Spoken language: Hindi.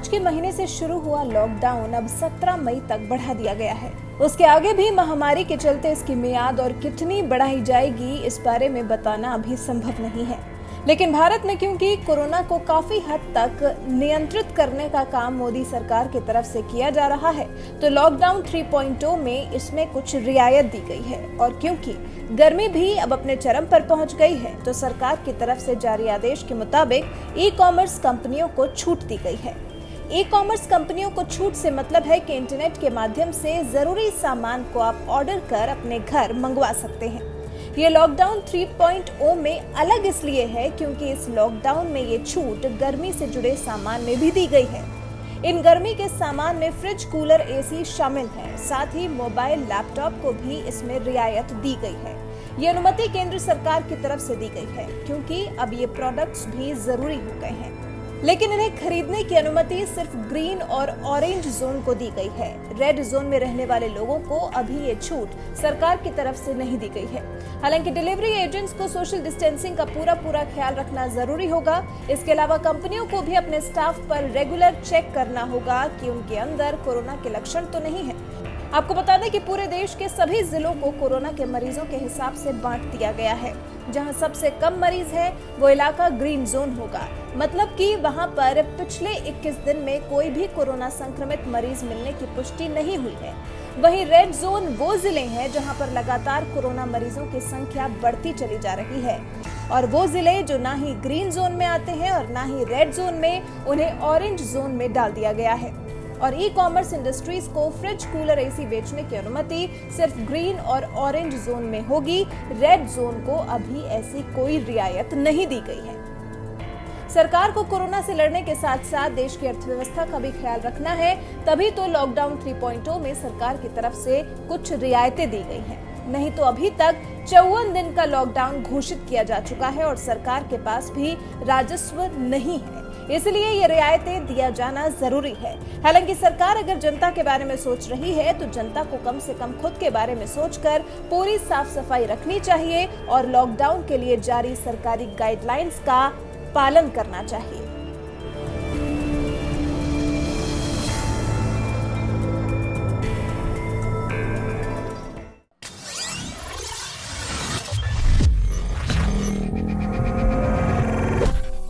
मार्च के महीने से शुरू हुआ लॉकडाउन अब 17 मई तक बढ़ा दिया गया है। उसके आगे भी महामारी के चलते इसकी मियाद और कितनी बढ़ाई जाएगी इस बारे में बताना अभी संभव नहीं है। लेकिन भारत में क्योंकि कोरोना को काफी हद तक नियंत्रित करने का काम मोदी सरकार की तरफ से किया जा रहा है, तो लॉकडाउन 3.0 में इसमें कुछ रियायत दी गई है। और क्योंकि गर्मी भी अब अपने चरम पर पहुंच गई है, तो सरकार की तरफ से जारी आदेश के मुताबिक ई कॉमर्स कंपनियों को छूट दी गई है। ई कॉमर्स कंपनियों को छूट से मतलब है कि इंटरनेट के माध्यम से जरूरी सामान को आप ऑर्डर कर अपने घर मंगवा सकते हैं। ये लॉकडाउन 3.0 में अलग इसलिए है क्योंकि इस लॉकडाउन में ये छूट गर्मी से जुड़े सामान में भी दी गई है। इन गर्मी के सामान में फ्रिज, कूलर, एसी शामिल है। साथ ही मोबाइल, लैपटॉप को भी इसमें रियायत दी गई है। ये अनुमति केंद्र सरकार की तरफ से दी गई है क्योंकि अब ये प्रोडक्ट्स भी जरूरी हो गए हैं। लेकिन इन्हें खरीदने की अनुमति सिर्फ ग्रीन और ऑरेंज जोन को दी गई है। रेड जोन में रहने वाले लोगों को अभी ये छूट सरकार की तरफ से नहीं दी गई है। हालांकि डिलीवरी एजेंट्स को सोशल डिस्टेंसिंग का पूरा ख्याल रखना जरूरी होगा। इसके अलावा कंपनियों को भी अपने स्टाफ पर रेगुलर चेक करना होगा कि उनके अंदर कोरोना के लक्षण तो नहीं है। आपको बता दें कि पूरे देश के सभी जिलों को कोरोना के मरीजों के हिसाब से बांट दिया गया है। जहां सबसे कम मरीज है वो इलाका ग्रीन जोन होगा, मतलब कि वहां पर पिछले 21 दिन में कोई भी कोरोना संक्रमित मरीज मिलने की पुष्टि नहीं हुई है। वहीं रेड जोन वो जिले हैं जहां पर लगातार कोरोना मरीजों की संख्या बढ़ती चली जा रही है। और वो जिले जो ना ही ग्रीन जोन में आते हैं और ना ही रेड जोन में, उन्हें ऑरेंज जोन में डाल दिया गया है। और ई कॉमर्स इंडस्ट्रीज को फ्रिज, कूलर, एसी बेचने की अनुमति सिर्फ ग्रीन और ऑरेंज जोन में होगी। रेड जोन को अभी ऐसी कोई रियायत नहीं दी गई है। सरकार को कोरोना से लड़ने के साथ साथ देश की अर्थव्यवस्था का भी ख्याल रखना है, तभी तो लॉकडाउन 3.0 में सरकार की तरफ से कुछ रियायतें दी गई हैं। नहीं तो अभी तक 54 दिन का लॉकडाउन घोषित किया जा चुका है और सरकार के पास भी राजस्व नहीं है, इसलिए ये रियायतें दिया जाना जरूरी है। हालांकि सरकार अगर जनता के बारे में सोच रही है तो जनता को कम से कम खुद के बारे में सोचकर पूरी साफ सफाई रखनी चाहिए और लॉकडाउन के लिए जारी सरकारी गाइडलाइंस का पालन करना चाहिए।